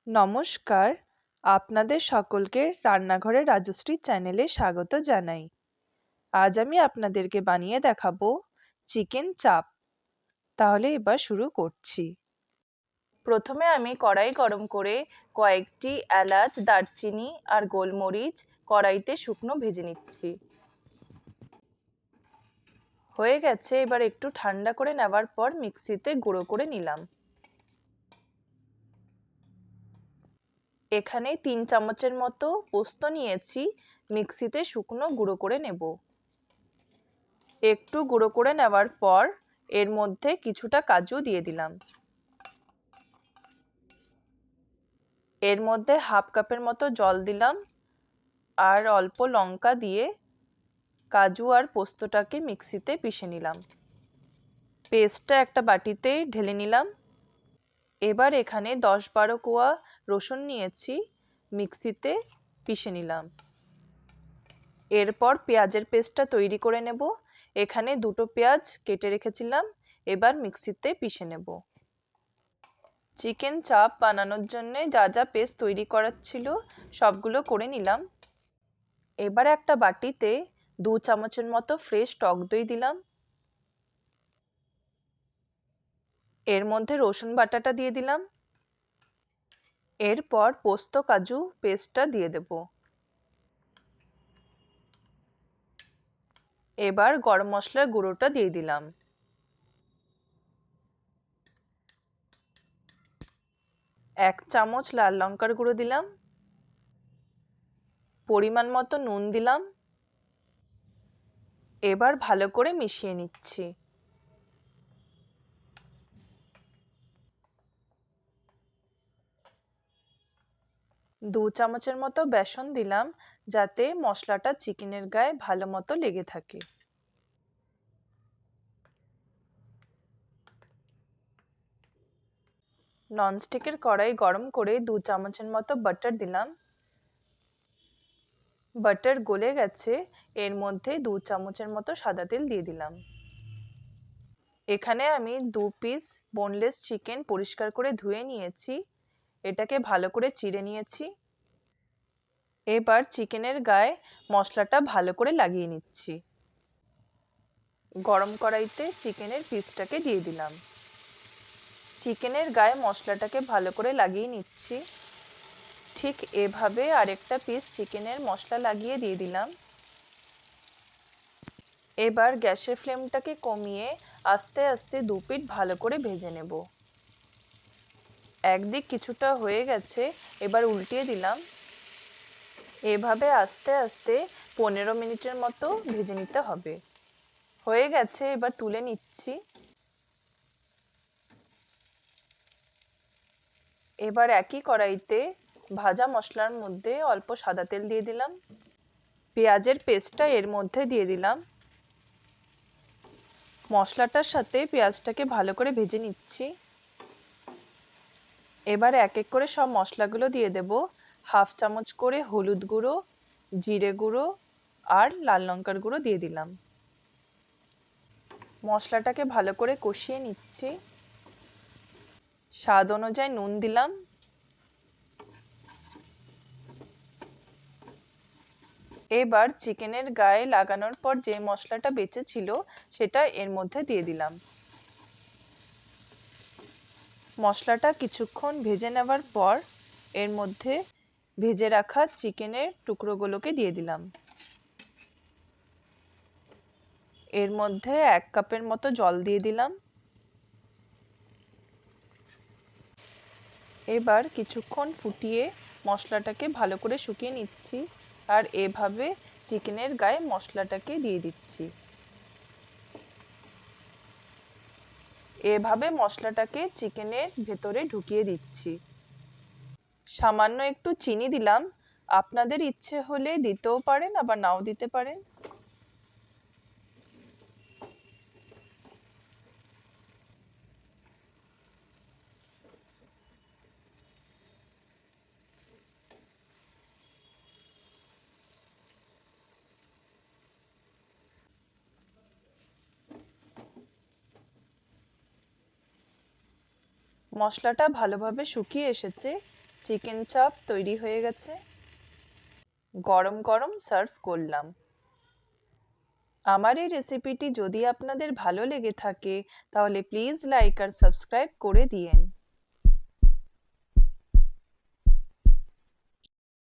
নমস্কার, আপনাদের সকলকে রান্নাঘরের রাজশ্রী চ্যানেলে স্বাগত জানাই। আজ আমি আপনাদেরকে বানিয়ে দেখাবো চিকেন চাপ। তাহলে এবার শুরু করছি। প্রথমে আমি কড়াই গরম করে কয়েকটি এলাচ, দারচিনি আর গোলমরিচ কড়াইতে শুকনো ভেজে নিচ্ছি। হয়ে গেছে, এবার একটু ঠান্ডা করে নেওয়ার পর মিক্সিতে গুঁড়ো করে নিলাম। এখানে 3 চামচের মতো পোস্ত নিয়েছি, মিক্সিতে শুকনো গুঁড়ো করে নেব। একটু গুঁড়ো করে নেওয়ার পর এর মধ্যে কিছুটা কাজু দিয়ে দিলাম। এর মধ্যে হাফ কাপের মতো জল দিলাম আর অল্প লঙ্কা দিয়ে কাজু আর পোস্তটাকে মিক্সিতে পিষে নিলাম। পেস্টটা একটা বাটিতে ঢেলে নিলাম। এবার এখানে 10-12 কোয়া রসুন নিয়েছি, মিক্সিতে পিষে নিলাম। এরপর পেঁয়াজের পেস্টটা তৈরি করে নেব। এখানে 2টো পেঁয়াজ কেটে রেখেছিলাম, এবার মিক্সিতে পিষে নেব। চিকেন চাপ বানানোর জন্য যা যা পেস্ট তৈরি করার ছিল সবগুলো করে নিলাম। এবার একটা বাটিতে 2 চামচের মতো ফ্রেশ টক দই দিলাম। এর মধ্যে রসুন বাটাটা দিয়ে দিলাম। এরপর পোস্ত কাজু পেস্টটা দিয়ে দেব। এবার গরম মশলার গুঁড়োটা দিয়ে দিলাম। এক চামচ লাল লঙ্কার গুঁড়ো দিলাম। পরিমাণ মতো নুন দিলাম। এবার ভালো করে মিশিয়ে নিচ্ছি। 2 চামচের মতো বেসন দিলাম, যাতে মশলাটা চিকেনের গায়ে ভালো মতো লেগে থাকে। ননস্টিকের কড়াই গরম করে 2 চামচের মতো বাটার দিলাম। বাটার গলে গেছে, এর মধ্যে 2 চামচের মতো সাদা তেল দিয়ে দিলাম। এখানে আমি 2 পিস বোনলেস চিকেন পরিষ্কার করে ধুয়ে নিয়েছি, এটাকে ভালো করে চিড়ে নিয়েছি। এবার চিকেনের গায়ে মশলাটা ভালো করে লাগিয়ে নিচ্ছি। গরম কড়াইতে চিকেনের পিসটাকে দিয়ে দিলাম। চিকেনের গায়ে মশলাটাকে ভালো করে লাগিয়ে নিচ্ছি। ঠিক এভাবে আরেকটা পিস চিকেনের মশলা লাগিয়ে দিয়ে দিলাম। এবার গ্যাসের ফ্লেমটাকে কমিয়ে আস্তে আস্তে 2 পিঠ ভালো করে ভেজে নেব। একদিক কিছুটা হয়ে গেছে, এবার উল্টিয়ে দিলাম। এভাবে আস্তে আস্তে 15 মিনিটের মতো ভেজে নিতে হবে। হয়ে গেছে, এবার তুলে নিচ্ছি। এবার একই কড়াইতে ভাজা মশলার মধ্যে অল্প সাদা তেল দিয়ে দিলাম। পেঁয়াজের পেস্টটা এর মধ্যে দিয়ে দিলাম। মশলাটার সাথে পেঁয়াজটাকে ভালো করে ভেজে নিচ্ছি। এবার এক এক করে সব মশলাগুলো দিয়ে দেব। হাফ চামচ করে হলুদ গুঁড়ো, জিরে গুঁড়ো আর লাল লঙ্কার গুঁড়ো দিয়ে দিলাম। মশলাটাকে ভালো করে কষিয়ে নিচ্ছি। স্বাদ অনুযায়ী নুন দিলাম। এবার চিকেনের গায়ে লাগানোর পর যে মশলাটা বেঁচে ছিল সেটা এর মধ্যে দিয়ে দিলাম। মশলাটা কিছুক্ষণ ভেজে নেওয়ার পর এর মধ্যে ভেজে রাখা চিকেনের টুকরোগুলোকে দিয়ে দিলাম। এর মধ্যে 1 কাপের মতো জল দিয়ে দিলাম। এবার কিছুক্ষণ ফুটিয়ে মশলাটাকে ভালো করে শুকিয়ে নিচ্ছি আর এভাবে চিকেনের গায়ে মশলাটাকে দিয়ে দিচ্ছি। এভাবে মশলাটাকে চিকেনের ভেতরে ঢুকিয়ে দিচ্ছি। সামান্য একটু চিনি দিলাম, আপনাদের ইচ্ছে হলে দিতেও পারেন আবার নাও দিতে পারেন। মশলাটা ভালোভাবে শুকিয়ে এসেছে, চিকেন চাপ তৈরি হয়ে গেছে। গরম গরম সার্ভ করলাম। আমার এই রেসিপিটি যদি আপনাদের ভালো লেগে থাকে তাহলে প্লিজ লাইক আর সাবস্ক্রাইব করে দিয়েন।